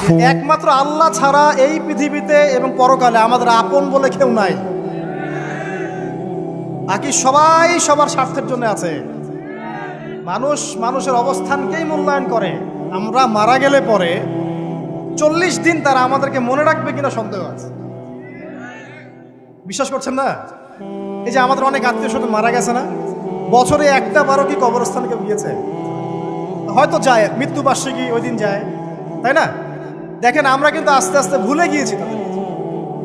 একমাত্র আল্লাহ ছাড়া এই পৃথিবীতে এবং পরকালে আমাদের আপন বলে কেউ নাই। বাকি সবাই সবার স্বার্থের জন্য আছে। মানুষ মানুষের অবস্থানকেই মূল্যায়ন করে। আমরা মারা গেলে পরে 40 দিন তারা আমাদেরকে মনে রাখবে কিনা সন্দেহ আছে। বিশ্বাস করছেন না? এই যে আমাদের অনেক আত্মীয় স্বজন মারা গেছে না, বছরে একটা বারো কি কবরস্থানে কেউ গিয়েছে? হয়তো যায়, মৃত্যুবার্ষিকী ওই দিন যায়, তাই না? দেখেন আমরা কিন্তু আস্তে আস্তে ভুলে গিয়েছি তাদের,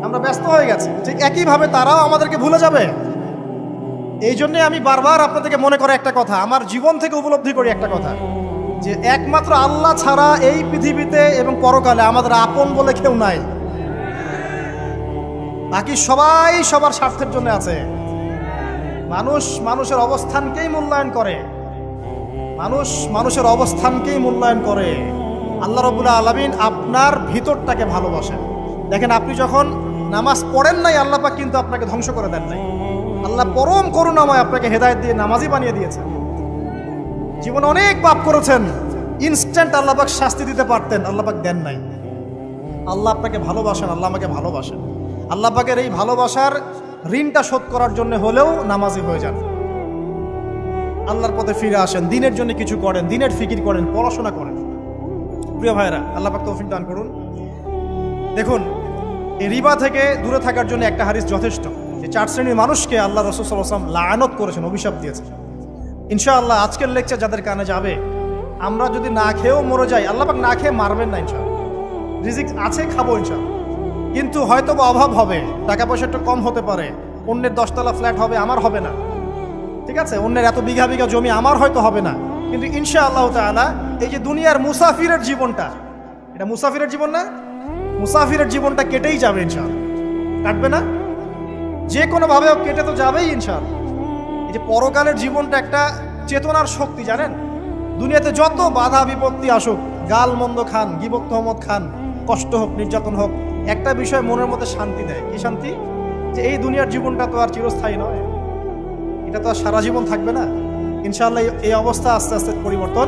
আমরা ব্যস্ত হয়ে গেছি। ঠিক একইভাবে তারাও আমাদেরকে ভুলে যাবে। এই জন্যে আমি বারবার আপনাদেরকে মনে করে একটা কথা, আমার জীবন থেকে উপলব্ধি করি একটা কথা, যে একমাত্র আল্লাহ ছাড়া এই পৃথিবীতে এবং পরকালে আমাদের আপন বলে কেউ নাই। বাকি সবাই সবার স্বার্থের জন্য আছে। মানুষ মানুষের অবস্থানকেই মূল্যায়ন করে। মানুষ মানুষের অবস্থানকেই মূল্যায়ন করে। আল্লাহ রাব্বুল আলামিন আপনার ভিতরটাকে ভালোবাসেন। দেখেন, আপনি যখন নামাজ পড়েন নাই, আল্লাহ পাক কিন্তু আপনাকে ধ্বংস করে দেন নাই। আল্লাহ পরম করুণাময় আপনাকে হেদায়েত দিয়ে নামাজি বানিয়ে দিয়েছেন। জীবনে অনেক পাপ করেছেন, ইনস্ট্যান্ট আল্লাহ পাক শাস্তি দিতে পারতেন, আল্লাহ পাক দেন নাই। আল্লাহ আপনাকে ভালোবাসেন, আল্লাহ আমাকে ভালোবাসেন। আল্লাহ পাকের এই ভালোবাসার ঋণটা শোধ করার জন্য হলেও নামাজি হয়ে যান, আল্লাহর পথে ফিরে আসেন, দিনের জন্য কিছু করেন, দিনের ফিকির করেন, পড়াশোনা করেন। প্রিয় ভাইরা, আল্লাহ পাক তৌফিক দান করুন। দেখুন, এই রিবা থেকে দূরে থাকার জন্য একটা হাদিস যথেষ্ট, যে 4 শ্রেণীর মানুষকে আল্লাহ রাসূল সাল্লাল্লাহু আলাইহি ওয়াসাল্লাম লাআনত করেছেন, অভিশাপ দিয়েছেন। ইনশাআল্লাহ আজকের লেকচার যাদের কানে যাবে, আমরা যদি না খেয়েও মরে যাই, আল্লাহ পাক না খেয়ে মারবেন না ইনশাআল্লাহ। রিজিক আছে, খাবো ইনশাআল্লাহ। কিন্তু হয়তো বা অভাব হবে, টাকা পয়সা একটু কম হতে পারে, অন্যের 10 তলা ফ্ল্যাট হবে, আমার হবে না, ঠিক আছে? অন্যের এত বিঘা বিঘা জমি আমার হয়তো হবে না। কিন্তু ইনশাআল্লাহ তাআলা এই যে দুনিয়ার মুসাফিরের জীবনটা, এটা মুসাফিরের জীবন না? মুসাফিরের জীবনটা কেটেই যাবে ইনশাআল্লাহ। কাটবে না? যে কোনোভাবে কেটে তো যাবেই ইনশাআল্লাহ। এই যে পরকালের জীবনটা একটা চেতনার শক্তি, জানেন? দুনিয়াতে যত বাধা বিপত্তি আসুক, গাল মন্দ খান, গীবত তহমত খান, কষ্ট হোক, নির্যাতন হোক, একটা বিষয় মনের মধ্যে শান্তি দেয়। কি শান্তি? যে এই দুনিয়ার জীবনটা তো আর চিরস্থায়ী নয়, এটা তো আর সারা জীবন থাকবে না। ইনশাআল্লাহ এই অবস্থা আস্তে আস্তে পরিবর্তন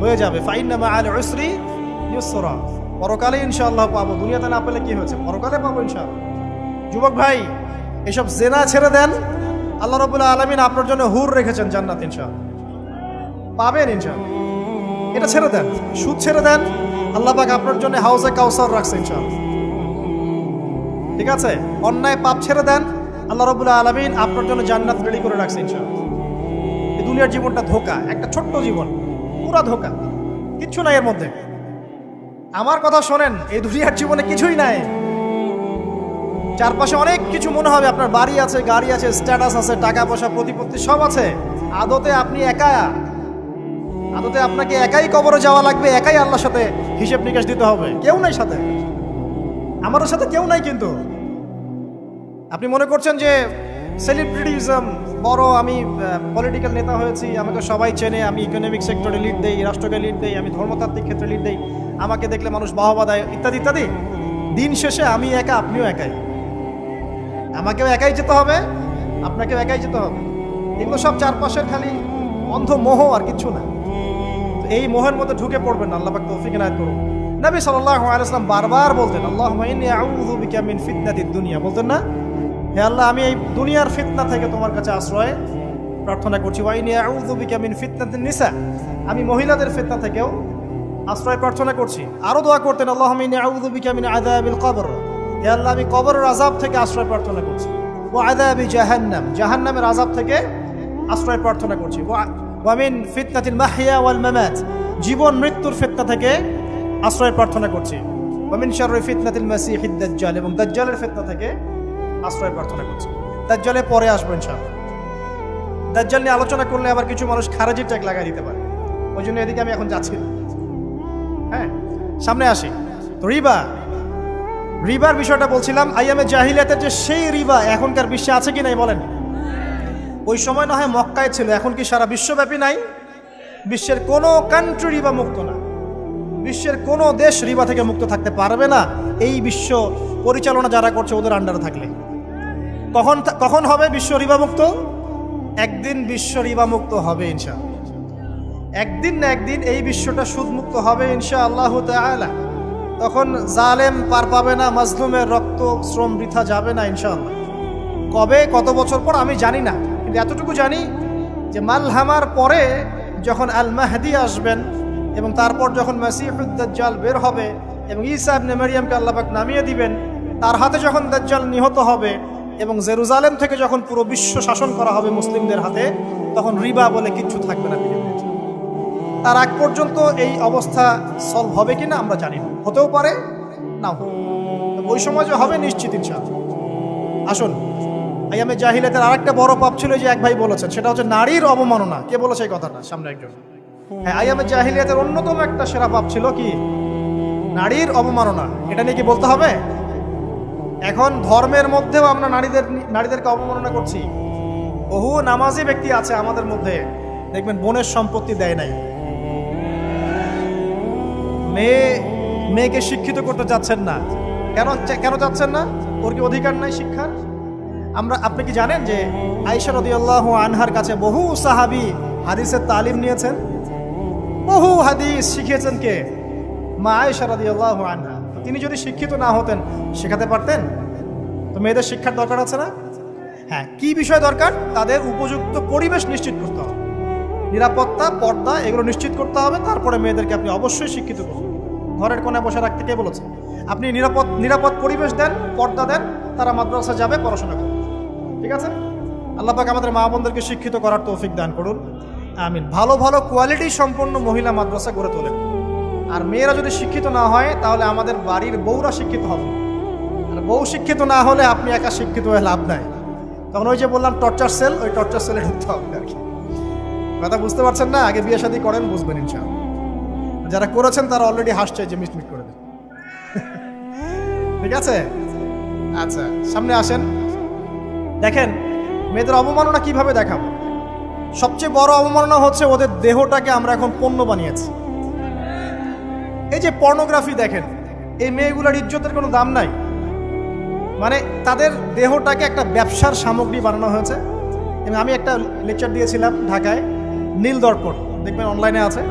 হয়ে যাবে। ফাইন্না মাআল উসরি ইউসরা, পরকালে ইনশাআল্লাহ পাবো। দুনিয়াতে না পেলে কি হয়েছে, পরকালে পাবো ইনশাআল্লাহ। যুবক ভাই, এসব জেনা ছেড়ে দেন, আল্লাহ রাব্বুল আলামিন আপনার জন্য হুর রেখেছেন জান্নাত, ইনশাআল্লাহ পাবেন ইনশাআল্লাহ। এটা ছেড়ে দেন, সুদ ছেড়ে দেন, আল্লাহ পাক আপনার জন্য হাউজে কাউসার রাখছে ইনশাআল্লাহ, ঠিক আছে? অন্যায় পাপ ছেড়ে দেন, আল্লাহ রাব্বুল আলামিন আপনার জন্য জান্নাত রেডি করে রাখছে ইনশাআল্লাহ। এই দুনিয়ার জীবনটা ধোঁকা, একটা ছোট্ট জীবন, পুরা ধোঁকা, কিচ্ছু নাই এর মধ্যে। আমার কথা শোনেন, এই দুনিয়ার জীবনে কিছুই নাই। চারপাশে অনেক কিছু মনে হবে, আপনার বাড়ি আছে, গাড়ি আছে, স্ট্যাটাস আছে, টাকা পয়সা, প্রতিপত্তি সব আছে। আদতে আপনি একা, আদতে আপনাকে একাই কবরে যাওয়া লাগবে, একাই আল্লাহর সাথে হিসেব নিকাশ দিতে হবে। কেউ নাই সাথে, আমাদের সাথে কেউ নাই। কিন্তু আপনি মনে করছেন যে সেলিব্রিটিজম বড়, আমি পলিটিক্যাল নেতা হয়েছি, আমাকে সবাই চেনে, আমি ইকোনমিক সেক্টরে লিড দেই, রাষ্ট্রকে লিড দেই, আমি ধর্মতাত্ত্বিক ক্ষেত্রে লিড দেই, আমাকে দেখলে মানুষ বাহবা দেয়, ইত্যাদি ইত্যাদি। দিন শেষে আমি একা, আপনিও একাই। আমাকেও একাই যেতে হবে, আপনাকেও একাই যেতে হবে। এগুলো সব চারপাশের খালি অন্ধ মোহ, আর কিছু না। এই মোহের মধ্যে ঢুকে পড়বেন না, আল্লাহ পাক তৌফিক এনায়েত করুন। নবী সাল্লাল্লাহু আলাইহি ওয়াসাল্লাম বারবার বলতেন, আল্লাহুম্মা ইন্নী আউযু বিকা মিন ফিতনাতিদ দুনিয়া, বলতেন না? হে আল্লাহ, আমি এই দুনিয়ার ফিতনা থেকে তোমার কাছে আশ্রয় প্রার্থনা করছি। ওয়া ইন্নী আউযু বিকা মিন ফিতনাতিন নিসা, আমি মহিলাদের ফিতনা থেকেও আশ্রয় প্রার্থনা করছি। আরো দোয়া করতেন, আল্লাহুম্মা ইন্নী আউযু বিকা মিন আযাবিল কবর, হে আল্লাহ, আমি কবরের আযাব থেকে আশ্রয় প্রার্থনা করছি। ওয়া আযাবি জাহান্নাম, জাহান্নামের আযাব থেকে আশ্রয় প্রার্থনা করছি। ওয়া মিন ফিতনাতিল মাহইয়া ওয়াল মামাত, জীবন মৃত্যুর ফিতনা থেকে আশ্রয় প্রার্থনা করছি। ওয়া মিন শাররি ফিতনাতিল মাসিহিদ দাজ্জাল, এবং দাজ্জালের ফিতনা থেকে আশ্রয় প্রার্থনা করছি। দাজ্জালে পরে আসবো ইনশাআল্লাহ। দাজ্জাল নিয়ে আলোচনা করলে আবার কিছু মানুষ খারাজি ট্যাগ লাগাই দিতে পারে, ওই জন্য এদিকে আমি এখন যাচ্ছি না। হ্যাঁ, সামনে আসি। তো রিবার বিষয়টা বলছিলাম। আইয়ামে জাহিলিয়াতের যে সেই রিবা এখনকার বিশ্বে আছে কি নাই বলেন? ওই সময় না হয় মক্কায় ছিল, এখন কি সারা বিশ্বব্যাপী নাই? বিশ্বের কোনো কান্ট্রি রিবা মুক্ত না, বিশ্বের কোনো দেশ রিবা থেকে মুক্ত থাকতে পারবে না, এই বিশ্ব পরিচালনা যারা করছে ওদের আন্ডারে থাকলে। কখন হবে বিশ্ব রিবা মুক্ত? একদিন বিশ্ব রিবা মুক্ত হবে ইনশাআল্লাহ। একদিন না একদিন এই বিশ্বটা সুদমুক্ত হবে ইনশাআল্লাহু তাআলা। তখন জালেম পার পাবে না, মাজলুমের রক্ত শ্রম বৃথা যাবে না ইনশাআল্লাহ। কবে কত বছর পর আমি জানি না, কিন্তু এতটুকু জানি যে মালহামার পরে যখন আল মাহদি আসবেন এবং তারপর যখন মাসিহুদ দাজ্জাল বের হবে এবং ঈসা ইবনে মারইয়ামকে আল্লাহ পাক নামিয়ে দিবেন, তার হাতে যখন দাজ্জাল নিহত হবে এবং জেরুজালেম থেকে যখন পুরো বিশ্ব শাসন করা হবে মুসলিমদের হাতে, তখন রিবা বলে কিচ্ছু থাকবে না পৃথিবীতে। তার আগ পর্যন্ত এই অবস্থা সলভ হবে কিনা আমরা জানি না, হতেও পারে না। ওই সময় যে হবে নিশ্চিত ইনশাআল্লাহ। আসুন, আইয়ামে জাহিলিয়াতের আরেকটা বড় পাপ ছিল যে এক ভাই বলেছেন, সেটা হচ্ছে নারীর অবমাননা। কে বলেছে এই কথাটা? সামনে একজন। হ্যাঁ, আইয়ামে জাহিলিয়াতের অন্যতম একটা সেরা পাপ ছিল কি? নারীর অবমাননা। এটা নিয়ে কি বলতে হবে? এখন ধর্মের মধ্যেও আমরা নারীদেরকে অবমাননা করছি। বহু নামাজি ব্যক্তি আছে আমাদের মধ্যে, দেখবেন বোনের সম্পত্তি দেয় নাই, মেয়েকে শিক্ষিত করতে যাচ্ছেন না। কেন যাচ্ছেন না? ওর কি অধিকার নাই শিক্ষার? আপনি কি জানেন যে আয়েশা রাদিয়াল্লাহু আনহার কাছে বহু সাহাবী হাদিসের তালিম নিয়েছেন, বহু হাদিস শিখিয়েছেন কে? মা আয়েশা রাদিয়াল্লাহু আনহা। তিনি যদি শিক্ষিত না হতেন শেখাতে পারতেন? তো মেয়েদের শিক্ষার দরকার আছে না? হ্যাঁ, কি বিষয় দরকার? তাদের উপযুক্ত পরিবেশ নিশ্চিত করতে হবে, নিরাপত্তা, পর্দা এগুলো নিশ্চিত করতে হবে। তারপরে মেয়েদেরকে আপনি অবশ্যই শিক্ষিত করুন। ঘরের কোণে বসে রাখতে কে বলেছে? আপনি নিরাপদ পরিবেশ দেন, পর্দা দেন, তারা মাদ্রাসা যাবে, পড়াশোনা করবে। ঠিক আছে? আল্লাহ পাক আমাদের মা বোনদেরকে শিক্ষিত করার তৌফিক দান করুন, আমিন। ভালো ভালো কোয়ালিটি সম্পন্ন মহিলা মাদ্রাসা গড়ে তোলেন। আর মেয়েরা যদি শিক্ষিত না হয় তাহলে আমাদের বাড়ির বউরা শিক্ষিত হবে। আর বউ শিক্ষিত না হলে আপনি একা শিক্ষিত হয়ে লাভ নাই। তখন ওই যে বললাম টর্চার সেল, ওই টর্চার সেলে ঢুকতে হবে আর কি। কথা বুঝতে পারছেন না? আগে বিয়ে শাদী করেন, বুঝবেন ইনশাআল্লাহ। যারা করেছেন তারা অলরেডি হাসছে যে মিটমিট করে দেন। ঠিক আছে? আচ্ছা, সামনে আসেন। দেখেন মেয়েদের অবমাননা কিভাবে দেখাবো। সবচেয়ে বড় অবমাননা হচ্ছে ওদের দেহটাকে আমরা এখন পণ্য বানিয়েছি। এই যে পর্নোগ্রাফি দেখেন, এই মেয়েগুলোর ইজ্জতের কোনো দাম নাই। মানে তাদের দেহটাকে একটা ব্যবসার সামগ্রী বানানো হয়েছে। এবং আমি একটা লেকচার দিয়েছিলাম ঢাকায়, নীল দর্পণ, দেখবেন অনলাইনে আছে।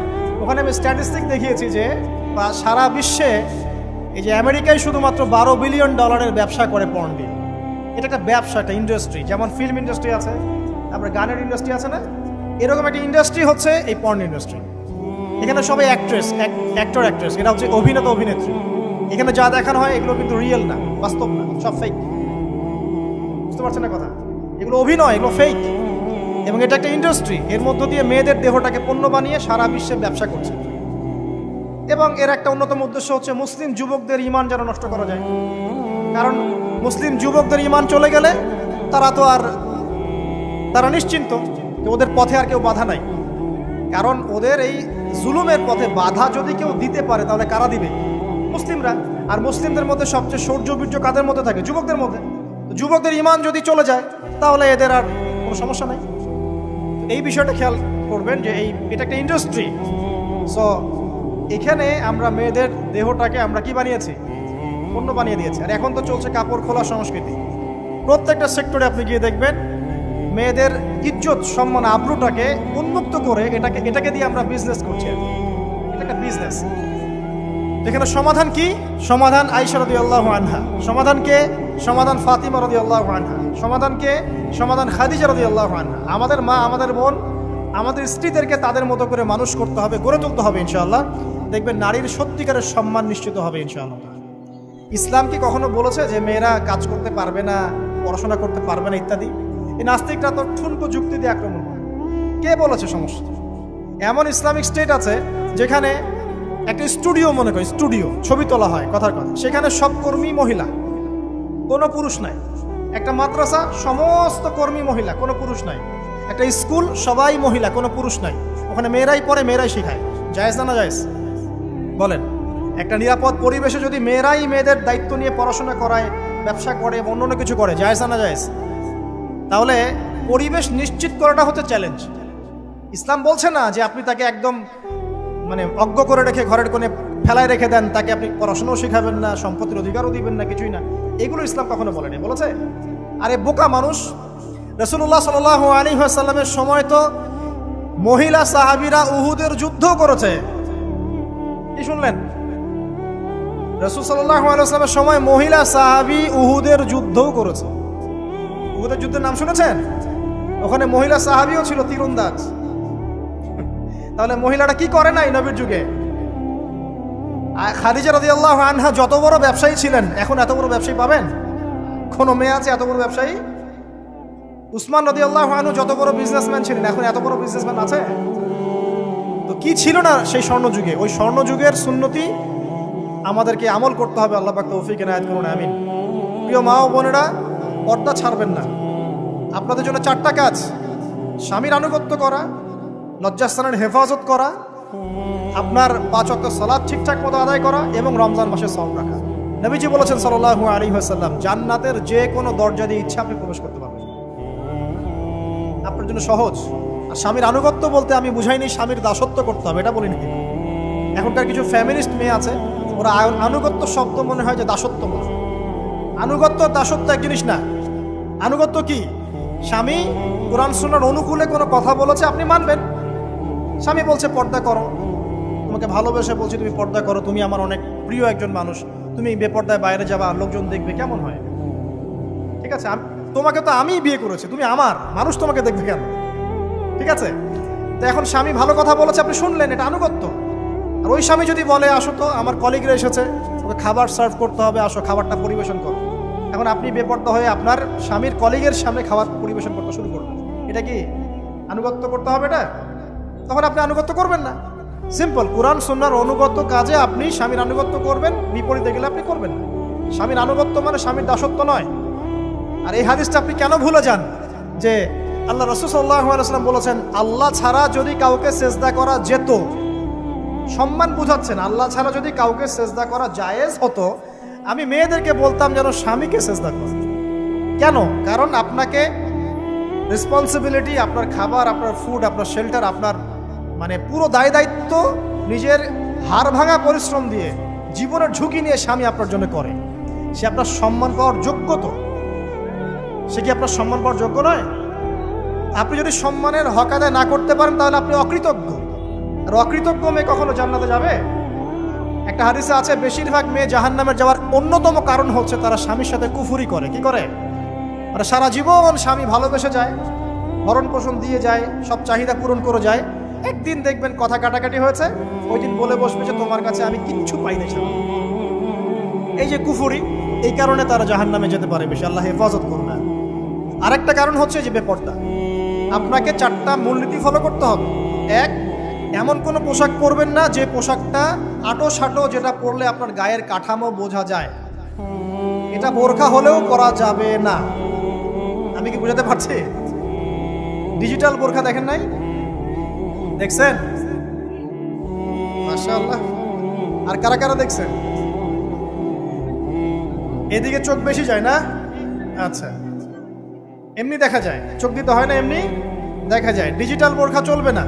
ওখানে আমি স্ট্যাটিস্টিক দেখিয়েছি যে সারা বিশ্বে এই যে আমেরিকায় শুধুমাত্র $12 বিলিয়ন ব্যবসা করে পর্ন দিয়ে। এটা একটা ব্যবসা, একটা ইন্ডাস্ট্রি। যেমন ফিল্ম ইন্ডাস্ট্রি আছে, তারপরে গানের ইন্ডাস্ট্রি আছে না, এরকম একটা ইন্ডাস্ট্রি হচ্ছে এই পর্ন ইন্ডাস্ট্রি। এখানে সবাই অ্যাক্টর অ্যাক্ট্রেস, এরা হচ্ছে অভিনেতা অভিনেত্রী। এখানে যা দেখানো হয় এগুলো কিন্তু রিয়েল না, বাস্তব না, সব ফেক। বুঝতে পারছেন না কথা? এগুলো অভিনয়, এগুলো ফেক। এবং এটা একটা ইন্ডাস্ট্রি, এর মধ্য দিয়ে মেয়েদের দেহটাকে পণ্য বানিয়ে সারা বিশ্বে ব্যবসা করছে। এবং এর একটা অন্যতম উদ্দেশ্য হচ্ছে মুসলিম যুবকদের ঈমান যেন নষ্ট করা যায়। কারণ মুসলিম যুবকদের ঈমান চলে গেলে তারা নিশ্চিন্ত যে ওদের পথে আর কেউ বাধা নাই। কারণ ওদের এই জুলুমের পথে বাধা যদি কেউ দিতে পারে তাহলে কারা দিবে? মুসলিমরা। আর মুসলিমদের মধ্যে সবচেয়ে শৌর্য কাদের মধ্যে থাকে? যুবকদের মধ্যে। যুবকদের ঈমান যদি চলে যায় তাহলে এদের আর কোনো সমস্যা নাই। এই বিষয়টা খেয়াল করবেন যে এটা একটা ইন্ডাস্ট্রি। সো এখানে আমরা মেয়েদের দেহটাকে আমরা কি বানিয়েছি? পণ্য বানিয়ে দিয়েছি। আর এখন তো চলছে কাপড় খোলা সংস্কৃতি। প্রত্যেকটা সেক্টরে আপনি গিয়ে দেখবেন মেয়েদের ইজ্জত, সম্মান, আব্রুটাকে উন্মুক্ত করে এটাকে দিয়ে আমরা বিজনেস করছি। এটা একটা বিজনেস। এখানে সমাধান কি? সমাধান আয়েশা রাদিয়াল্লাহু আনহা। সমাধান কে? সমাধান ফাতিমা রাদিয়াল্লাহু আনহা। সমাধান কে? সমাধান খাদিজা রাদিয়াল্লাহু আনহা। আমাদের মা, আমাদের বোন, আমাদের স্ত্রীদেরকে তাদের মতো করে মানুষ করতে হবে, গড়ে তুলতে হবে ইনশাআল্লাহ। দেখবেন নারীর সত্যিকারের সম্মান নিশ্চিত হবে ইনশাআল্লাহ। ইসলাম কি কখনো বলেছে যে মেয়েরা কাজ করতে পারবে না, পড়াশোনা করতে পারবে না ইত্যাদি? এই নাস্তিকরা তো ঠুনকো যুক্তি দিয়ে আক্রমণ করে। কে বলেছে? সমস্যা এমন ইসলামিক স্টেট আছে যেখানে একটা স্টুডিও, মনে করি স্টুডিও, ছবি তোলা হয়, কথার কথা, সেখানে সব কর্মী মহিলা, কোনো পুরুষ নাই। একটা মাদ্রাসা, সমস্ত কর্মী মহিলা, কোনো পুরুষ নাই। একটা স্কুল, সবাই মহিলা, কোনো পুরুষ নাই। ওখানে মেয়েরাই পড়ে, মেয়েরাই শেখায়। জায়েজ না জায়েজ বলেন? একটা নিরাপদ পরিবেশে যদি মেয়েরাই মেয়েদের দায়িত্ব নিয়ে পড়াশোনা করায়, ব্যবসা করে, অন্য কিছু করে, জায়েজ না জায়েজ? তাহলে পরিবেশ নিশ্চিত করাটা হচ্ছে চ্যালেঞ্জ। ইসলাম বলছে না যে আপনি তাকে একদম অজ্ঞ করে রেখে ঘরের কোণে ফেলায় রেখে দেন, তাকে আপনি পড়াশোনাও শেখাবেন না, সম্পত্তির অধিকারও দিবেন না, কিছুই না। এগুলো ইসলাম কখনো বলেনি। বলেছে? আরে বোকা মানুষ! রাসূলুল্লাহ সাল্লাল্লাহু আলাইহি ওয়াসাল্লামের সময় তো মহিলা সাহাবীরা উহুদের যুদ্ধ করেছে। কি শুনলেন? রাসূল সাল্লাল্লাহু আলাইহি ওয়াসাল্লামের সময় মহিলা সাহাবী উহুদের যুদ্ধও করেছে। উহুদের যুদ্ধের নাম শুনেছেন? ওখানে মহিলা সাহাবীও ছিল তীরন্দাজ। তাহলে মহিলাটা কি করে নাই নবীর যুগে? খাদিজা রাদিয়াল্লাহু আনহা যত বড় ব্যবসায়ী ছিলেন, এখন এত বড় ব্যবসায়ী পাবেন? কোন মেয়ে আছে এত বড় ব্যবসায়ী? উসমান রাদিয়াল্লাহু আনহু যত বড় বিজনেসম্যান ছিলেন, এখন এত বড় বিজনেসম্যান আছে? তো কি ছিল না সেই স্বর্ণ যুগে? ওই স্বর্ণ যুগের সুন্নতি আমাদেরকে আমল করতে হবে। আল্লাহ পাক তৌফিক এনায়েত করুন, আমিন। প্রিয় মা ও বোনেরা, পর্দা ছাড়বেন না। আপনাদের জন্য 4টা কাজ: স্বামীর আনুগত্য করা, লজ্জাস্থানের হেফাজত করা, আপনার 5 ওয়াক্ত সালাত ঠিকঠাক মতো আদায় করা এবং রমজান মাসে সওম রাখা। নবীজি বলেছেন সাল্লাল্লাহু আলাইহি ওয়াসাল্লাম, জান্নাতের যে কোনো দরজা দিয়ে ইচ্ছা আপনি প্রবেশ করতে পারবেন। আপনার জন্য সহজ। আর স্বামীর আনুগত্য বলতে আমি বুঝাইনি স্বামীর দাসত্ব করতে হবে, এটা বলিনি। এখনকার কিছু ফ্যামিলিস্ট মেয়ে আছে, ওরা আনুগত্য শব্দ মনে হয় যে দাসত্ব বলে। আনুগত্য দাসত্ব এক জিনিস না। আনুগত্য কি? স্বামী কোরআন সুন্নাহর অনুকূলে কোনো কথা বলেছে, আপনি মানবেন। স্বামী বলছে পর্দা করো, তোমাকে ভালোবেসে বলছি তুমি পর্দা করো, তুমি আমার অনেক প্রিয় একজন মানুষ, তুমি বেপর্দায় বাইরে যাবা, লোকজন দেখবে, কেমন হয়? ঠিক আছে, তোমাকে তো আমিই বিয়ে করেছি, তুমি আমার, মানুষ তোমাকে দেখবে কেন? ঠিক আছে, তো এখন স্বামী ভালো কথা বলেছে, আপনি শুনলেন, এটা আনুগত্য। আর ওই স্বামী যদি বলে আসো তো আমার কলিগরা এসেছে, ওকে খাবার সার্ভ করতে হবে, আসো খাবারটা পরিবেশন করো, এখন আপনি বেপর্দা হয়ে আপনার স্বামীর কলিগের সামনে খাবার পরিবেশন করতে শুরু করবেন, এটা কি আনুগত্য করতে হবে? এটা তখন আপনি আনুগত্য করবেন না। সিম্পল, কোরআন সুন্নাহর অনুগত কাজে আপনি স্বামীর আনুগত্য করবেন, বিপরীতে গেলে আপনি করবেন না। স্বামীর আনুগত্য মানে স্বামীর দাসত্ব নয়। আর এই হাদিসটা আপনি কেন ভুলে যান যে আল্লাহ রাসূল সাল্লাল্লাহু আলাইহি ওয়াসাল্লাম বলেছেন আল্লাহ ছাড়া যদি কাউকে সেজদা করা যেত, সম্মান বুঝাচ্ছেন, আল্লাহ ছাড়া যদি কাউকে সেজদা করা জায়েজ হতো, আমি মেয়েদেরকে বলতাম যেন স্বামীকে সেজদা করে। কেন? কারণ আপনাকে রেসপন্সিবিলিটি, আপনার খাবার, আপনার ফুড, আপনার শেল্টার, আপনার মানে পুরো দায় দায়িত্ব নিজের হাড় ভাঙা পরিশ্রম দিয়ে, জীবনের ঝুঁকি নিয়ে স্বামী আপনার জন্য করে। সে আপনার সম্মান পাওয়ার যোগ্য তো? সে কি আপনার সম্মান পাওয়ার যোগ্য নয়? আপনি যদি সম্মানের হক আদায় না করতে পারেন তাহলে আপনি অকৃতজ্ঞ। আর অকৃতজ্ঞ মেয়ে কখনো জান্নাতে যাবে? একটা হাদিসে আছে বেশিরভাগ মেয়ে জাহান্নামের যাওয়ার অন্যতম কারণ হচ্ছে তারা স্বামীর সাথে কুফরি করে। কি করে? মানে সারা জীবন স্বামী ভালোবেসে যায়, ভরণ পোষণ দিয়ে যায়, সব চাহিদা পূরণ করে যায়, একদিন দেখবেন কথা কাটাকাটি হয়েছে, ওই দিন বলে বসবে যে তোমার কাছে আমি কিচ্ছু পাই না। এই যে কুফরি, এই কারণে তারা জাহান্নামে যেতে পারে বেশি। আল্লাহ হেফাজত করবে। আরেকটা কারণ হচ্ছে যে বেপর্দা। আপনাকে 4টা মূলনীতি ফলো করতে হবে। 1, এমন কোনো পোশাক পরবেন না যে পোশাকটা আটো সাটো, যেটা পরলে আপনার গায়ের কাঠামো বোঝা যায়। এটা বোরখা হলেও পরা যাবে না। আমি কি বুঝাতে পারছি? ডিজিটাল বোরখা দেখেন নাই? দেখছেন? মাশাআল্লাহ। আর কারা কারা দেখছেন? এদিকে চোখ বেশি যায় না? আচ্ছা, এমনি দেখা যায়, চোখ দিতে হয় না, এমনি দেখা যায়। ডিজিটাল বোরখা চলবে না,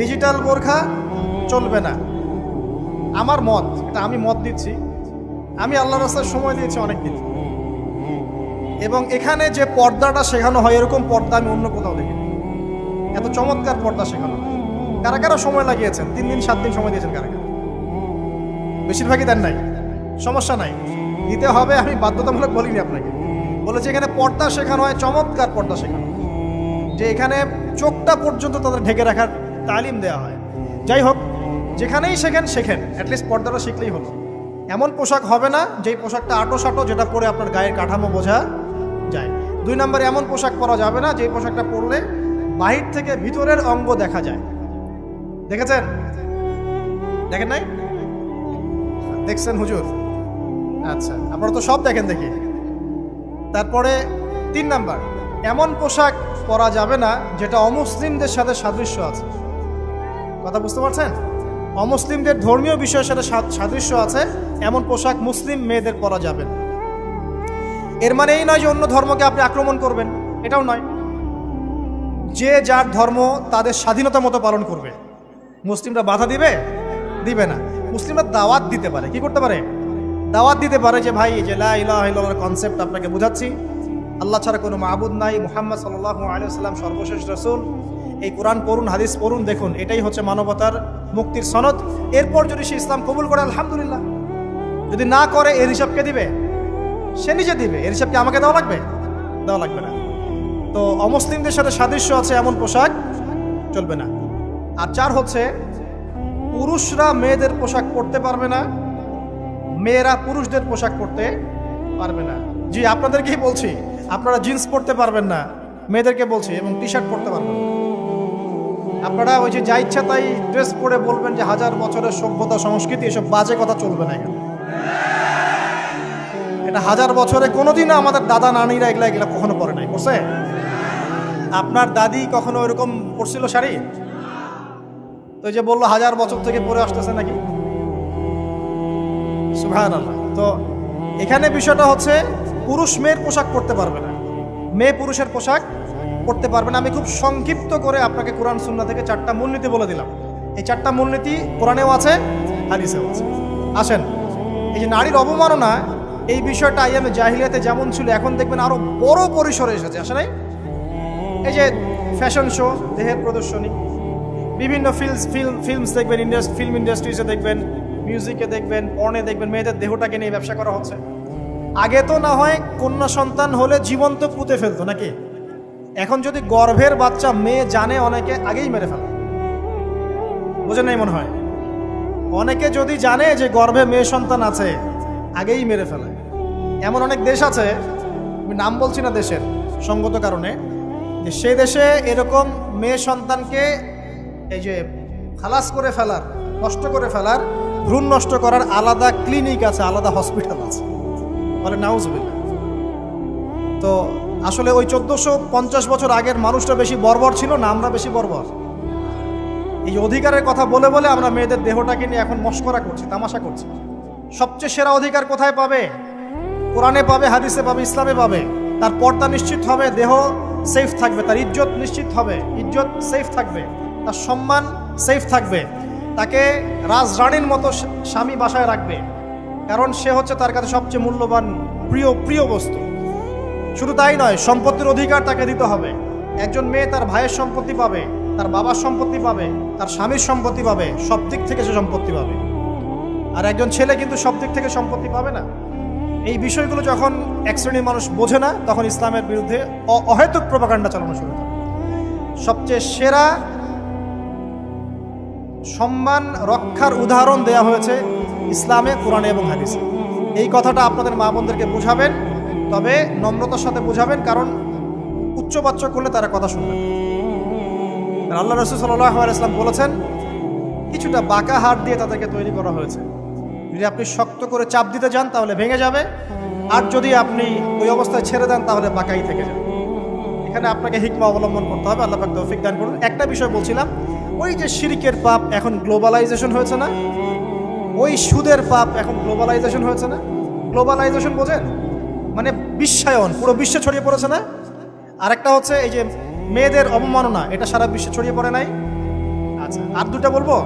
ডিজিটাল বোরখা চলবে না। আমার মত, এটা আমি মত দিচ্ছি, আমি আল্লাহর রাস্তায় সময় দিয়েছি অনেক দিন, এবং এখানে যে পর্দাটা শেখানো হয় এরকম পর্দা আমি অন্য কোথাও দেখিনি। এত চমৎকার পর্দা শেখানো হয়। কারা কারা সময় লাগিয়েছেন? 3 দিন 7 দিন সময় দিয়েছেন কারা কারা? বেশিরভাগই দেন নাই। সমস্যা নাই, দিতে হবে, আমি বাধ্যতামূলক বলিনি আপনাকে। বলেছি এখানে পর্দা শেখানো হয়, চমৎকার পর্দা শেখানো হয়, যে এখানে চোখটা পর্যন্ত তাদের ঢেকে রাখার তালিম দেওয়া হয়। যাই হোক, যেখানেই শেখেন, অ্যাটলিস্ট পর্দাটা শিখলেই হলো। এমন পোশাক হবে না যেই পোশাকটা আটো সাটো, যেটা পরে আপনার গায়ের কাঠামো বোঝা যায়। 2 নম্বরে এমন পোশাক পরা যাবে না যেই পোশাকটা পরলে বাহির থেকে ভিতরের অঙ্গ দেখা যায়। দেখেছেন? দেখেন নাই? দেখছেন হুজুর? আচ্ছা, আপনারা তো সব দেখেন দেখি। তারপরে 3 নাম্বার, এমন পোশাক পরা যাবে না যেটা অমুসলিমদের সাথে সাদৃশ্য আছে। কথা বুঝতে পারছেন? অমুসলিমদের ধর্মীয় বিষয়ের সাথে সাদৃশ্য আছে এমন পোশাক মুসলিম মেয়েদের পরা যাবে না। এর মানে এই নয় যে অন্য ধর্মকে আপনি আক্রমণ করবেন, এটাও নয়। যে যার ধর্ম তাদের স্বাধীনতা মতো পালন করবে। মুসলিমরা বাধা দিবে না। মুসলিমরা দাওয়াত দিতে পারে। কি করতে পারে? দাওয়াত দিতে পারে যে ভাই, যে লা ইলাহা ইল্লাল্লাহর কনসেপ্ট আপনাকে বুঝাচ্ছি, আল্লাহ ছাড়া কোনো মাবুদ নাই, মুহাম্মদ সাল্লাল্লাহু আলাইহি ওয়াসাল্লাম সর্বশেষ রাসূল, এই কোরআন পড়ুন, হাদিস পড়ুন, দেখুন এটাই হচ্ছে মানবতার মুক্তির সনদ। এরপর যদি সে ইসলাম কবুল করে আলহামদুলিল্লাহ, যদি না করে এর হিসাব কে দিবে? সে নিজে দিবে। এর হিসাব কি আমাকে দেওয়া লাগবে? দেওয়া লাগবে না। তো অমুসলিমদের সাথে সাদৃশ্য আছে এমন পোশাক চলবে না। আর 4 হচ্ছে পুরুষরা মেয়েদের পোশাক পরতে পারবে না, মেয়েরা পুরুষদের পোশাক পরতে পারবে না। জি, আপনাদেরকেই বলছি, আপনারা জিন্স পরতে পারবেন না, মেয়েদেরকে বলছি, এবং টি শার্ট পরতে পারবেন না। আপনারা ওই যে যা ইচ্ছা তাই ড্রেস পরে বলবেন যে 1000 বছরের সভ্যতা সংস্কৃতি, এসব বাজে কথা চলবে না এখানে। এটা 1000 বছরে কোনোদিনও আমাদের দাদা নানিরা এগুলা কখনো পরে নাই। করছে? আপনার দাদি কখনো ওইরকম পরছিল শাড়ি? তো যে বললো 1000 বছর থেকে পরে আসতেছে নাকি? সুবহানাল্লাহ। তো এখানে বিষয়টা হচ্ছে পুরুষ মেয়ের পোশাক পরতে পারবে না, মেয়ে পুরুষের পোশাক পড়তে পারবে না। আমি খুব সংক্ষিপ্ত করে আপনাকে কোরআন সুন্নাহ থেকে 4টা মূলনীতি বলে দিলাম। এই 4টা মূলনীতি কোরআনেও আছে, হাদিসেও আছে। আসেন, এই যে নারীর অবমাননা, এই বিষয়টা আইয়ামে জাহিলিয়াতে যেমন ছিল, এখন দেখবেন আরো বড় পরিসরে এসেছে। আসে নাই? এই যে ফ্যাশন শো, দেহের প্রদর্শনী, বিভিন্ন ফিল্মস দেখবেন, ফিল্ম ইন্ডাস্ট্রিজে দেখবেন, মিউজিকে দেখবেন, পর্নে দেখবেন, মেয়েদের দেহটাকে নিয়ে ব্যবসা করা হচ্ছে। আগে তো না হয় কন্যা সন্তান হলে জীবন্ত পুঁতে ফেলতো নাকি? এখন যদি গর্ভের বাচ্চা মেয়ে জানে, অনেকে আগেই মেরে ফেলে। বুঝেন নাই মনে হয়? অনেকে যদি জানে যে গর্ভে মেয়ে সন্তান আছে, আগেই মেরে ফেলে। এমন অনেক দেশ আছে, আমি নাম বলছি না দেশের সঙ্গত কারণে, যে সেই দেশে এরকম মেয়ে সন্তানকে এই যে খালাস করে ফেলার, নষ্ট করে ফেলার, ভ্রূণ নষ্ট করার আলাদা ক্লিনিক আছে, আলাদা হসপিটাল আছে। বলে নাউজুবিল্লাহ। তো আসলে ওই 1450 বছর আগের মানুষটা বেশি বর্বর ছিল না আমরা বেশি বর্বর? এই অধিকারের কথা বলে বলে আমরা মেয়েদের দেহটাকে নিয়ে এখন মস্করা করছি, তামাশা করছি। সবচেয়ে সেরা অধিকার কোথায় পাবে? কোরআনে পাবে, হাদিসে পাবে, ইসলামে পাবে। তার পর্দা নিশ্চিত হবে, দেহ সেফ থাকবে, তার ইজ্জত নিশ্চিত হবে, ইজ্জত সেফ থাকবে, তার সম্মান সেফ থাকবে, তাকে রাজরানীর মতো স্বামী বাসায় রাখবে, কারণ সে হচ্ছে তার কাছে সবচেয়ে মূল্যবান প্রিয় বস্তু। শুধু তাই নয়, সম্পত্তির অধিকার তাকে দিতে হবে। একজন মেয়ে তার ভাইয়ের সম্পত্তি পাবে, তার বাবার সম্পত্তি পাবে, তার স্বামীর সম্পত্তি পাবে, সব দিক থেকে সে সম্পত্তি পাবে। আর একজন ছেলে কিন্তু সব দিক থেকে সম্পত্তি পাবে না। এই বিষয়গুলো যখন এক শ্রেণীর মানুষ বোঝে না, তখন ইসলামের বিরুদ্ধে অহেতুক প্রপাগান্ডা চালানো শুরু করে। সবচেয়ে সেরা সম্মান রক্ষার উদাহরণ দেয়া হয়েছে ইসলামে, কোরআনে এবং হাদিসে। এই কথাটা আপনাদের মা বোনদেরকে বোঝাবেন, তবে নম্রতার সাথে বোঝাবেন, কারণ উচ্চবাচ্য করলে তারা কথা শুনবেন। আল্লাহ রাসূল সাল্লাল্লাহু আলাইহি ওয়াসাল্লাম বলেছেন, কিছুটা বাঁকা হাড় দিয়ে তাদেরকে তৈরি করা হয়েছে। যদি আপনি শক্ত করে চাপ দিতে যান তাহলে ভেঙে যাবে, আর যদি আপনি ওই অবস্থায় ছেড়ে দেন তাহলে বাঁকাই থেকে যাবে। এখানে আপনাকে হিকমা অবলম্বন করতে হবে। আল্লাহ পাক তৌফিক দান করুন। একটা বিষয় বলছিলাম, ওই যে শিরকের পাপ এখন গ্লোবালাইজেশন হয়েছে না, ওই সুদের পাপ এখন গ্লোবালাইজেশন হয়েছে না। গ্লোবালাইজেশন বোঝেন? মানে বিশ্বায়ন, পুরো বিশ্বে ছড়িয়ে পড়েছে না। আরেকটা হচ্ছে এই যে মেয়েদের অবমাননা, এটা সারা বিশ্বে ছড়িয়ে পড়ে নাই? আচ্ছা, আর দুটা বলবো,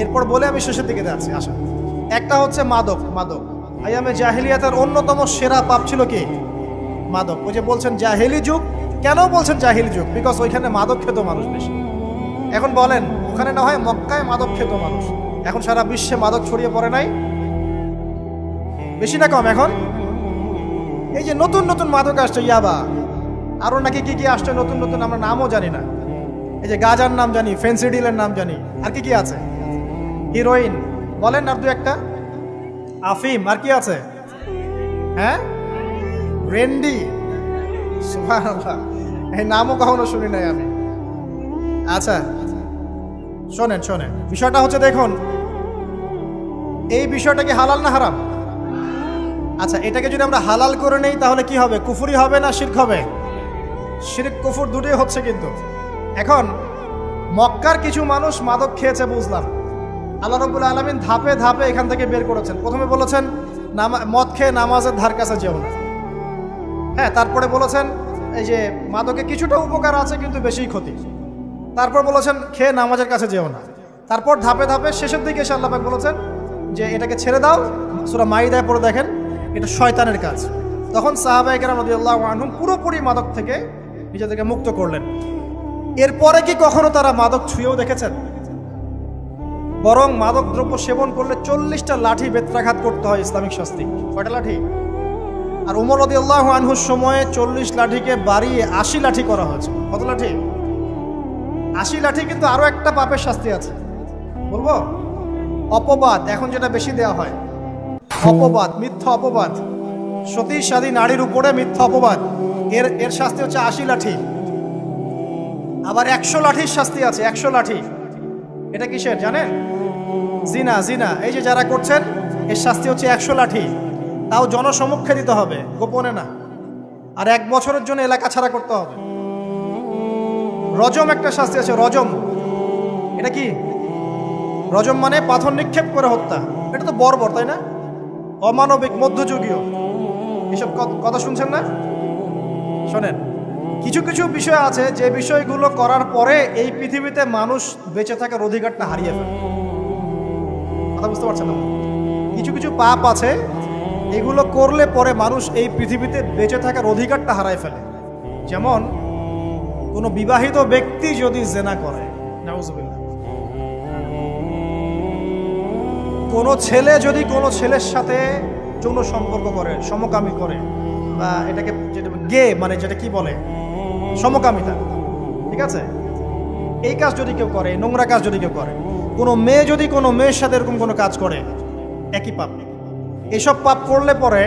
এরপর বলে আমি শেষের দিকে যাচ্ছি। আসা, একটা হচ্ছে মাদক। আইয়ামে জাহিলিয়াতের অন্যতম সেরা পাপ ছিল কি? মাদক। ওই যে বলছেন জাহিলি যুগ, কেন বলছেন জাহিলি যুগ? বিকজ ওইখানে মাদক খেত মানুষ বেশি। এখন বলেন, ওখানে না হয় মক্কায় মাদক খেত মানুষ, এখন সারা বিশ্বে মাদক ছড়িয়ে পড়ে নাই? বেশি না কম? এখন এই যে নতুন নতুন মাদক আসছে, ইয়াবা, আরো নাকি কি কি আসছে নতুন নতুন, আমরা নামও জানি না। এই যে গাজার নাম জানি, ফেন্সিডিলের নাম জানি, আর কি কি আছে, হিরোইন বলেন, আর দু একটা, আফিম, আর কি আছে? হ্যাঁ, রেন্ডি, সুবহানাল্লাহ, এই নামও কখনো শুনি নাই আমি। আচ্ছা শোনেন, বিষয়টা হচ্ছে, দেখুন এই বিষয়টা কি হালাল না হারাম? আচ্ছা, এটাকে যদি আমরা হালাল করে নেই তাহলে কি হবে? কুফরি হবে না শিরক হবে? শিরক কুফর দুটোই হচ্ছে। কিন্তু এখন মক্কার কিছু মানুষ মাদক খেয়েছে বুঝলাম, আল্লাহ রাব্বুল আলামিন ধাপে ধাপে এখান থেকে বের করেছেন। প্রথমে বলেছেন মদ খেয়ে নামাজের ধার কাছে যেও না। হ্যাঁ, তারপরে বলেছেন এই যে মাদকে কিছুটা উপকার আছে কিন্তু বেশি ক্ষতি। তারপর বলেছেন খেয়ে নামাজের কাছে যেও না। তারপর ধাপে ধাপে শেষের দিকে এসে আল্লাহ পাক বলেছেন যে এটাকে ছেড়ে দাও। সূরা মাইদায় পড়ে দেখেন, এটা শয়তানের কাজ। তখন সাহাবায়ে কেরাম রাদিয়াল্লাহু আনহুম পুরোপুরি মাদক থেকে নিজেদেরকে মুক্ত করলেন। এরপরে কি কখনো তারা মাদক ছুঁয়েও দেখেছেন? বরং মাদকদ্রব্য সেবন করলে 40টা লাঠি বেত্রাঘাত করতে হয় ইসলামিক শাস্তি। কয়টা লাঠি? আর উমর রাদিয়াল্লাহু আনহুর সময়ে 40 লাঠিকে বাড়িয়ে 80 লাঠি করা হয়েছে। কত লাঠি? 80 লাঠি। কিন্তু আরো একটা পাপের শাস্তি আছে, বলবো? অপবাদ। এখন যেটা বেশি দেওয়া হয়, অপবাদ, মিথ্যা অপবাদ, সতী সাদী নারীর উপরে মিথ্যা অপবাদ, এর শাস্তি হচ্ছে 80 লাঠি। আবার 100 লাঠির শাস্তি আছে, 100 লাঠি। এটা কিসের জানেন? জিনা। জিনা এই যে যারা করছেন, এর শাস্তি হচ্ছে 100 লাঠি। তাও জনসমক্ষে দিতে হবে, গোপনে না। আর 1 বছরের জন্য এলাকা ছাড়া করতে হবে। রজম একটা শাস্তি আছে, রজম। এটা কি? রজম মানে পাথর নিক্ষেপ করে হত্যা। এটা তো বর্বর, তাই না? অমানবিক, মধ্যযুগীয়। এসব কথা শুনছেন না? শোনেন, কিছু কিছু বিষয় আছে যে বিষয়গুলো করার পরে এই পৃথিবীতে মানুষ বেঁচে থাকার অধিকারটা হারিয়ে ফেলে। কথা বুঝতে পারছেন না? কিছু কিছু পাপ আছে, এগুলো করলে পরে মানুষ এই পৃথিবীতে বেঁচে থাকার অধিকারটা হারায় ফেলে। যেমন কোনো বিবাহিত ব্যক্তি যদি জেনা করে, নাউজুবিল্লাহ, কোনো ছেলে যদি কোনো ছেলের সাথে যৌন সম্পর্ক করে, সমকামী করে, বা এটাকে যেটা গে মানে যেটা কি বলে, সমকামিতা, ঠিক আছে, এই কাজ যদি কেউ করে, নোংরা কাজ যদি কেউ করে, কোনো মেয়ে যদি কোনো মেয়ের সাথে এরকম কোনো কাজ করে, একই পাপ। এইসব পাপ করলে পরে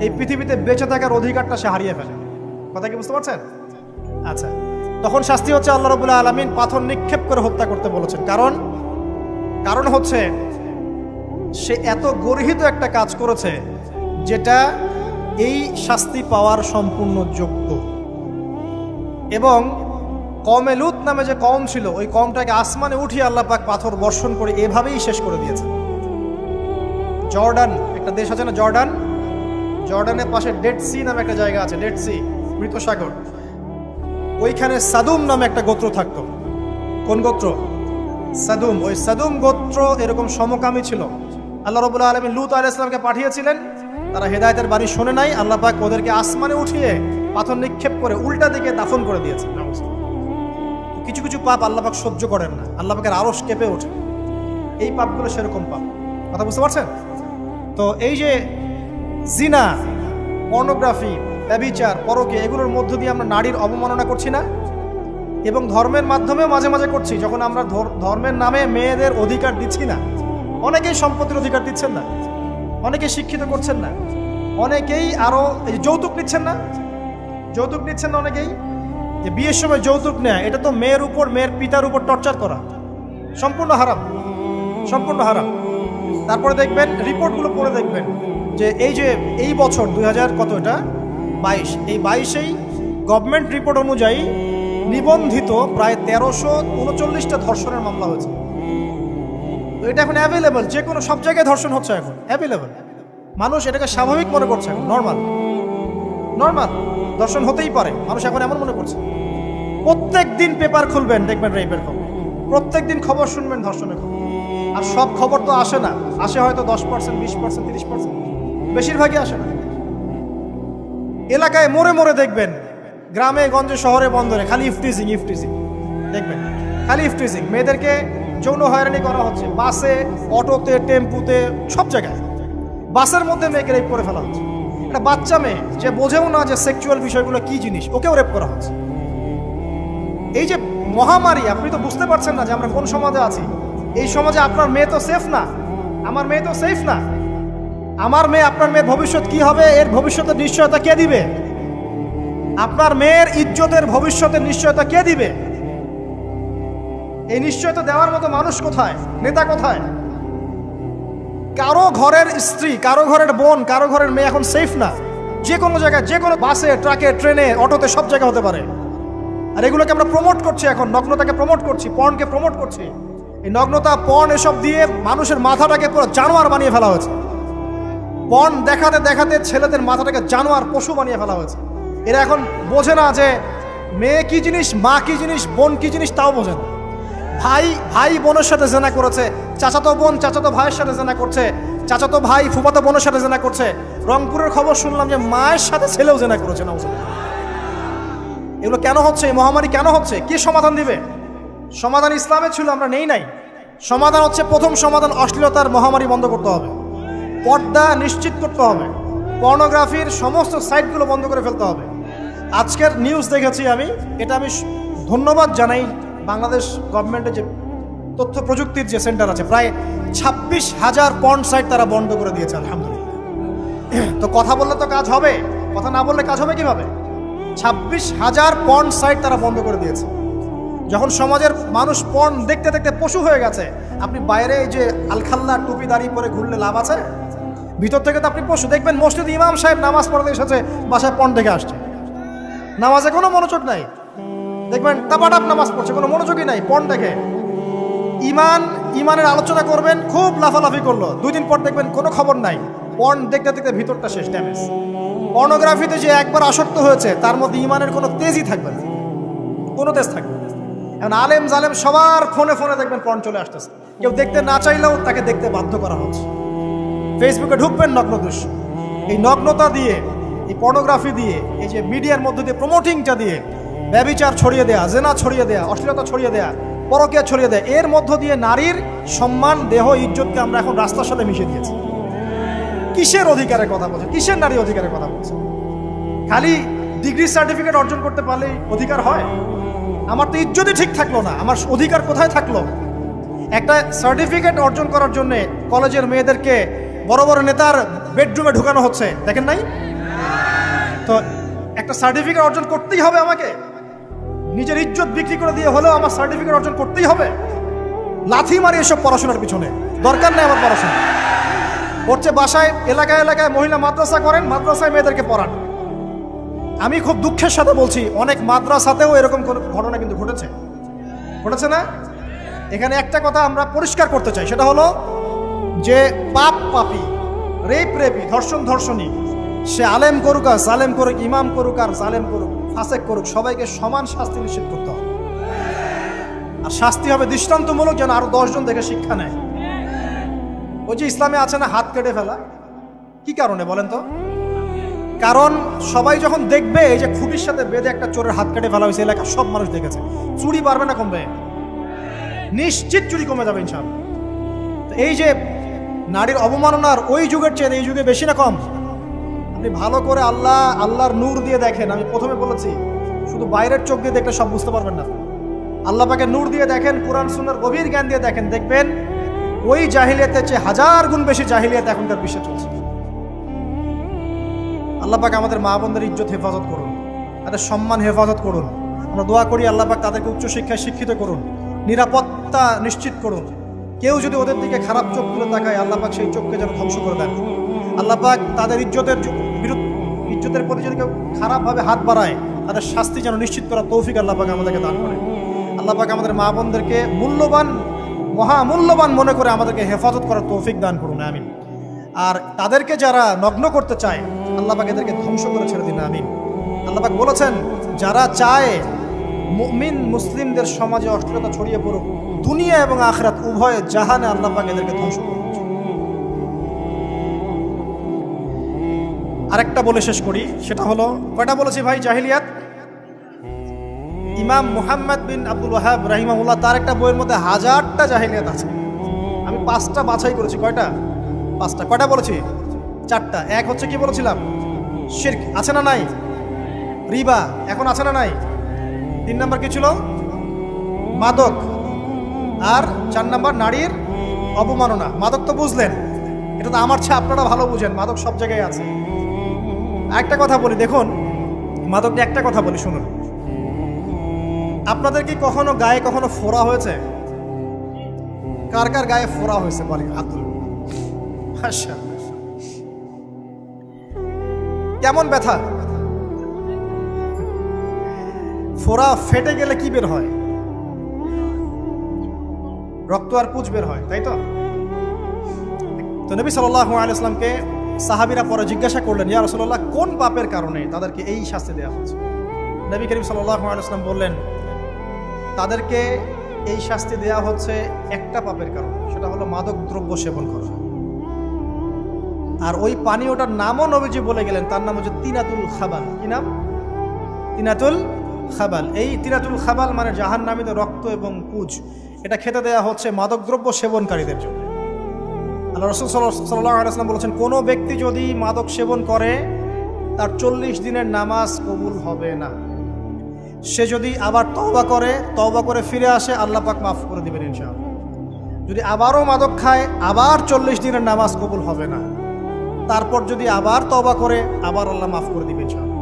এই পৃথিবীতে বেঁচে থাকার অধিকারটা সে হারিয়ে ফেলে। কথা কি বুঝতে পারছেন? আচ্ছা, তখন শাস্তি হচ্ছে আল্লাহ রাব্বুল আলামিন পাথর নিক্ষেপ করে হত্যা করতে বলেছেন। কারণ হচ্ছে সে এত গর্হিত একটা কাজ করেছে যেটা এই শাস্তি পাওয়ার সম্পূর্ণ যোগ্য। এবং কওমে লূত নামে যে কওম ছিল, ওই কওমটাকে আসমানে উঠিয়ে আল্লাহ পাক পাথর বর্ষণ করে এভাবেই শেষ করে দিয়েছে। জর্ডান একটা দেশ আছে না, জর্ডান, জর্ডানের পাশে ডেড সি নামে একটা জায়গা আছে, ডেড সি, মৃত সাগর। ওইখানে সাদুম নামে একটা গোত্র থাকতো। কোন গোত্র? সাদুম। ওই সাদুম গোত্র এরকম সমকামী ছিল। আল্লাহ রাব্বুল আলামিন লূত আলাইহিস সালামকে পাঠিয়েছিলেন, তারা হেদায়েতের বাণী শোনে নাই। আল্লাহ পাক ওদেরকে আসমানে উঠিয়ে পাথর নিক্ষেপ করে উল্টা দিকে দাফন করে দিয়েছে। কিছু কিছু পাপ আল্লাহ পাক সহ্য করেন না, আল্লাহ পাকের আরশ কেঁপে ওঠে। এই পাপগুলো সেরকম পাপ। কথা বুঝতে পারছেন? তো এই যে জিনা, পর্নোগ্রাফি, ব্যভিচার, পরকে, এগুলোর মধ্য দিয়ে আমরা নারীর অবমাননা করছি না? এবং ধর্মের মাধ্যমেও মাঝে মাঝে করছি, যখন আমরা ধর্মের নামে মেয়েদের অধিকার দিচ্ছি না। অনেকেই সম্পত্তির অধিকার দিচ্ছেন না, অনেকেই শিক্ষিত করছেন না, অনেকেই আরো যৌতুক নিচ্ছেন না, যৌতুক নিচ্ছেন না অনেকেই। যে বিয়ের সময় যৌতুক নেয়, এটা তো মেয়ের উপর, মেয়ের পিতার উপর টর্চার করা, সম্পূর্ণ হারাম, সম্পূর্ণ হারাম। তারপরে দেখবেন, রিপোর্টগুলো পড়ে দেখবেন যে এই বছর 2000 কত, এটা 22, এই 22-এই গভর্নমেন্ট রিপোর্ট অনুযায়ী নিবন্ধিত প্রায় 1339টা ধর্ষণের মামলা হয়েছে। তো এটা এখন অ্যাভেলেবল, যে কোনো সব জায়গায় ধর্ষণ হচ্ছে, এখন অ্যাভেলেবল। মানুষ এটাকে স্বাভাবিক মনে করছে, এখন নর্মাল, নর্মাল ধর্ষণ হতেই পারে, মানুষ এখন এমন মনে করছে। প্রত্যেক দিন পেপার খুলবেন, দেখবেন রেপের খবর, প্রত্যেক দিন খবর শুনবেন ধর্ষণের খবর। আর সব খবর তো আসে না, আসে হয়তো 10%, 20%, 30%, বেশিরভাগই আসে না। এলাকায় মোড়ে মোড়ে দেখবেন, গ্রামে গঞ্জে শহরে বন্দরে খালি ইফটিজিং, ইফটিজিং দেখবেন, খালি ইফটিজিং। মেয়েদেরকে যৌন হয়রানি করা হচ্ছে, বাসে, অটোতে, টেম্পুতে, সব জায়গায়। বাসের মধ্যে মেয়েকে রেপ করে ফেলা হচ্ছে। একটা বাচ্চা মেয়ে যে বোঝেও না যে সেক্সুয়াল বিষয়গুলো কি জিনিস, ওকেও রেপ করা হচ্ছে। এই যে মহামারী, আপনি তো বুঝতে পারছেন না যে আমরা কোন সমাজে আছি। এই সমাজে আপনার মেয়ে তো সেফ না, আমার মেয়ে তো সেফ না। আমার মেয়ে, আপনার মেয়ের ভবিষ্যৎ কি হবে, এর ভবিষ্যতের নিশ্চয়তা কে দিবে? আপনার মেয়ের ইজ্জতের ভবিষ্যতের নিশ্চয়তা কে দিবে? এই নিশ্চয়তা দেওয়ার মতো মানুষ কোথায়, নেতা কোথায়? কারো ঘরের স্ত্রী, কারো ঘরের বোন, কারো ঘরের মেয়ে এখন সেফ না। যে কোনো জায়গায়, যে কোনো বাসে, ট্রাকে, ট্রেনে, অটোতে, সব জায়গায় হতে পারে। আর এগুলোকে আমরা প্রমোট করছি, এখন নগ্নতাকে প্রমোট করছি, পর্নকে প্রমোট করছি। এই নগ্নতা, পর্ন, এসব দিয়ে মানুষের মাথাটাকে পুরো জানোয়ার বানিয়ে ফেলা হয়েছে। পর্ন দেখাতে দেখাতে ছেলেদের মাথাটাকে জানোয়ার, পশু বানিয়ে ফেলা হয়েছে। এরা এখন বোঝে না যে মেয়ে কি জিনিস, মা কি জিনিস, বোন কি জিনিস, তাও বোঝে না। ভাই বোনের সাথে জেনা করেছে, চাচাতো বোন চাচাতো ভাইয়ের সাথে জেনা করছে, চাচাতো ভাই ফুফাতো বোনের সাথে জেনা করছে। রংপুরের খবর শুনলাম যে মায়ের সাথে ছেলেও জেনা করেছে। না, এগুলো কেন হচ্ছে? এই মহামারী কেন হচ্ছে? কি সমাধান দিবে? সমাধান ইসলামে ছিল, আমরা নেই নাই। সমাধান হচ্ছে, প্রথম সমাধান অশ্লীলতার মহামারী বন্ধ করতে হবে, পর্দা নিশ্চিত করতে হবে, পর্নোগ্রাফির সমস্ত সাইটগুলো বন্ধ করে ফেলতে হবে। আজকের নিউজ দেখেছি আমি, এটা আমি ধন্যবাদ জানাই বাংলাদেশ গভর্নমেন্টের যে তথ্য প্রযুক্তির যে সেন্টার আছে, প্রায় 26,000 পর্ন সাইট তারা বন্ধ করে দিয়েছে, আলহামদুলিল্লাহ। তো কথা বললে তো কাজ হবে, কথা না বললে কাজ হবে কিভাবে? 26,000 পর্ন সাইট তারা বন্ধ করে দিয়েছে। যখন সমাজের মানুষ পর্ন দেখতে দেখতে পশু হয়ে গেছে, আপনি বাইরে এই যে আলখাল্লা টুপি দাঁড়িয়ে পরে ঘুরলে লাভ আছে? ভিতর থেকে তো আপনি পশু। দেখবেন মসজিদ ইমাম সাহেব নামাজ পড়তে এসেছে, বাসায় পর্ন দেখে আসছে, নামাজে কোনো মনোযোগ নাই। দেখবেন টাপাটাপ নামাজ পড়ছে, কোনো মনোযোগই নাই, পর্ন দেখে। ইমানের আলোচনা করবেন, খুব লাফালাফি করলো, 2 দিন পর দেখবেন কোনো খবর নাই, পর্ন দেখতে দেখতে ভিতরটা শেষ, ড্যামেজ। পর্নোগ্রাফিতে যে একবার আসক্ত হয়েছে, তার মধ্যে ইমানের কোনো তেজই থাকবে না, কোনো তেজ থাকবে না। এখন আলেম জালেম সবার ফোনে ফোনে দেখবেন পর্ন চলে আসতেছে, কেউ দেখতে না চাইলেও তাকে দেখতে বাধ্য করা হচ্ছে। ফেসবুকে ঢুকবেন নগ্ন দৃশ্য, এই নগ্নতা দিয়ে, এই পর্নোগ্রাফি দিয়ে, এই যে মিডিয়ার মধ্যে দিয়ে প্রমোটিংটা দিয়ে ব্যভিচার ছড়িয়ে দেয়া, জেনা ছড়িয়ে দেয়া, অশ্লীলতা ছড়িয়ে দেয়া, পরকীয়া ছড়িয়ে দেয়, এর মধ্য দিয়ে নারীর সম্মান, দেহ, ইজ্জতকে আমরা এখন রাস্তার সাথে মিশিয়ে দিয়েছি। কিসের অধিকারের কথা বলছে? কিসের নারী অধিকারের কথা বলছে? খালি ডিগ্রি সার্টিফিকেট অর্জন করতে পারলেই অধিকার হয়? আমার তো ইজ্জতই ঠিক থাকলো না, আমার অধিকার কোথায় থাকলো? একটা সার্টিফিকেট অর্জন করার জন্য কলেজের মেয়েদেরকে বড় বড় নেতার বেডরুমে ঢুকানো হচ্ছে, দেখেন নাই? তো একটা সার্টিফিকেট অর্জন করতেই হবে আমাকে, নিজের ইজ্জত বিক্রি করে দিয়ে হলেও আমার সার্টিফিকেট অর্জন করতেই হবে। লাথি মারি এসব পড়াশোনার পিছনে, দরকার নেই আমার পড়াশোনা। হচ্ছে বাসায় এলাকায় এলাকায় মহিলা মাদ্রাসা করেন, মাদ্রাসায় মেয়েদেরকে পড়ান। আমি খুব দুঃখের সাথে বলছি, অনেক মাদ্রাসাতেও এরকম ঘটনা কিন্তু ঘটেছে না? এখানে একটা কথা আমরা পরিষ্কার করতে চাই, সেটা হলো যে পাপী, রেপী, ধর্ষণী, সে আলেম করুক আর জালেম করুক, ইমাম করুক আর জালেম করুক, ফাসেক করুক, সবাইকে সমান শাস্তি নিশ্চিত করতে হবে। আর শাস্তি হবে দৃষ্টান্তমূলক, যেন আরো 10 জন দেখে শিক্ষা নেয়। ওই যে ইসলামে আছে না হাত কেটে ফেলা, কি কারণে বলেন তো? কারণ সবাই যখন দেখবে এই যে খুঁটির সাথে বেঁধে একটা চোরের হাত কেটে ফেলা হয়েছে, এলাকার সব মানুষ দেখেছে, চুরি বাড়বে না কমবে? নিশ্চিত চুরি কমে যাবে ইনশাআল্লাহ। তো এই যে নারীর অবমাননার ওই যুগের চেয়ে এই যুগে বেশি না কম? আপনি ভালো করে আল্লাহর নূর দিয়ে দেখেন। আমি প্রথমে বলেছি, শুধু বাইরের চোখ দিয়ে দেখলে সব বুঝতে পারবেন না। আল্লাহ পাকে নূর দিয়ে দেখেন, কোরআন সুন্নাহর গভীর জ্ঞান দিয়ে দেখেন, দেখবেন ওই জাহিলিয়াতের চেয়ে 1000 গুণ বেশি জাহিলিয়াত এখনকার বিশ্বে চলছে। আল্লাহ পাক আমাদের মা বোনদের ইজ্জত হেফাজত করুন, তাদের সম্মান হেফাজত করুন। আমরা দোয়া করি আল্লাহ পাক তাদেরকে উচ্চশিক্ষায় শিক্ষিত করুন, নিরাপত্তা নিশ্চিত করুন। কেউ যদি ওদের দিকে খারাপ চোখ তুলে তাকায়, আল্লাহ পাক সেই চোখকে যেন ধ্বংস করে দেন। আল্লাহ পাক তাদের ইজ্জতের প্রতি যদি কেউ খারাপভাবে হাত বাড়ায়, তাদের শাস্তি যেন নিশ্চিত করার তৌফিক আল্লাহ পাক আমাদেরকে দান করে। আল্লাহ পাক আমাদের মা বোনদেরকে মহামূল্যবান মনে করে আমাদেরকে হেফাজত করার তৌফিক দান করুন, আমিন। আর তাদেরকে যারা নগ্ন করতে চায়, আল্লাহ পাক এদেরকে ধ্বংস করে ছেড়ে দিন, আমিন। আল্লাহ পাক বলেছেন, যারা চায় মুমিন মুসলিমদের সমাজে অশ্লীলতা ছড়িয়ে পড়ুক, দুনিয়া এবং আখিরাত উভয় জাহানে আল্লাহ পাক এদেরকে ধ্বংস করুন। আরেকটা বলে শেষ করি, সেটা হলো, কয়টা বলেছি ভাই? জাহিলিয়াত। ইমাম মুহাম্মদ বিন আব্দুল ওয়াহাব রাহিমাহুল্লাহ, তার একটা বইয়ের মধ্যে 1000টা জাহিলিয়াত আছে। আমি 5টা বাছাই করেছি। কয়টা? 5টা। কয়টা বলেছি? 4টা। এক হচ্ছে কি বলেছিলাম? শিরক, আছে না নাই? রিবা এখন আছে না নাই? 3 নাম্বার কি ছিল? মাদক। আর 4 নাম্বার নারীর অবমাননা। মাদক তো বুঝলেন, এটা তো আমার চেয়ে আপনারা ভালো বুঝেন, মাদক সব জায়গায় আছে। একটা কথা বলি, দেখুন মাদক নিয়ে একটা কথা বলি, শুনুন। আপনাদের কি কখনো গায়ে কখনো ফোড়া হয়েছে? কার কার গায়ে ফোড়া হয়েছে বলি? হাত তুলুন। আচ্ছা, কেমন ব্যথা? ফোড়া ফেটে গেলে কি বের হয়? রক্ত আর পুঁজ বের হয়, তাই তো? তো নবী সাল্লাল্লাহু আলাইহি ওয়াসাল্লামকে সাহাবীরা পরে জিজ্ঞাসা করলেন, ইয়া রাসূলুল্লাহ, কোন পাপের কারণে তাদেরকে এই শাস্তি দেওয়া হচ্ছে? নবী করিম সাল্লাল্লাহু আলাইহি ওয়াসাল্লাম বললেন, তাদেরকে এই শাস্তি দেওয়া হচ্ছে একটা পাপের কারণে, সেটা হলো মাদক দ্রব্য সেবন করা। আর ওই পানীয়টার নামও নবীজি বলে গেলেন, তার নাম হচ্ছে তিনাতুল খাবাল। কি নাম? তিনাতুল খাবাল। এই তিনাতুল খাবাল মানে জাহান্নামীদের রক্ত এবং পুঁজ। এটা খেতে দেয়া হচ্ছে মাদকদ্রব্য সেবনকারীদের জন্য। আল্লাহ রাসূল সাল্লাল্লাহু আলাইহি ওয়াসাল্লাম বলেছেন, কোনো ব্যক্তি যদি মাদক সেবন করে তার 40 দিনের নামাজ কবুল হবে না। সে যদি আবার তওবা করে ফিরে আসে, আল্লাহ পাক মাফ করে দিবেন ইনশাআল্লাহ। যদি আবারও মাদক খায়, আবার 40 দিনের নামাজ কবুল হবে না। তারপর যদি আবার তওবা করে, আবার আল্লাহ মাফ করে দিবেন ইনশাআল্লাহ।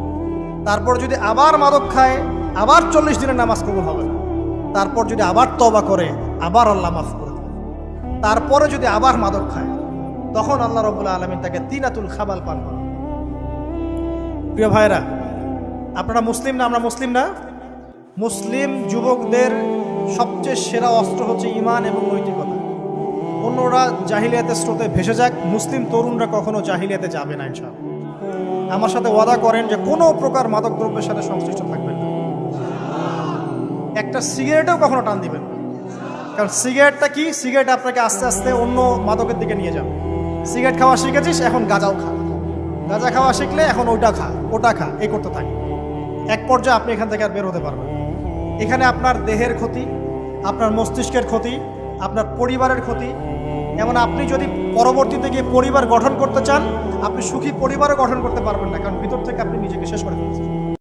তারপর যদি আবার মাদক খায়, আবার 40 দিনের নামাজ কবুল হবে না। তারপর যদি আবার তওবা করে, আবার আল্লাহ মাফ করে দিবেন। তারপরে যদি আবার মাদক খায়, তখন আল্লাহ রাব্বুল আলামিন তাকে তিনাতুল খাবাল পান করান। প্রিয় ভাইরা, আপনারা মুসলিম না? আমরা মুসলিম না? মুসলিম যুবকদের সবচেয়ে সেরা অস্ত্র হচ্ছে ঈমান এবং নৈতিকতা। অন্যরা জাহিলিয়াতের স্রোতে ভেসে যাক, মুসলিম তরুণরা কখনো জাহিলিয়াতে যাবে না ইনশাআল্লাহ। আমার সাথে ওয়াদা করেন যে কোনো প্রকার মাদকদ্রব্যের সাথে সংশ্লিষ্ট থাকবেন না। একটা সিগারেটেও কখনো টান দিবেন না। কারণ সিগারেটটা কি? সিগারেট আপনাকে আস্তে আস্তে অন্য মাদকের দিকে নিয়ে যাবে। সিগারেট খাওয়া শিখেছিস, এখন গাঁজাও খা। গাঁজা খাওয়া শিখলে এখন ওটা খা, এই করতে থাকে। এক পর্যায়ে আপনি এখান থেকে আর বের হতে পারবেন। এখানে আপনার দেহের ক্ষতি, আপনার মস্তিষ্কের ক্ষতি, আপনার পরিবারের ক্ষতি। এমন আপনি যদি পরবর্তীতে গিয়ে পরিবার গঠন করতে চান, আপনি সুখী পরিবারও গঠন করতে পারবেন না, কারণ ভিতর থেকে আপনি নিজেকে শেষ করে ফেলছেন।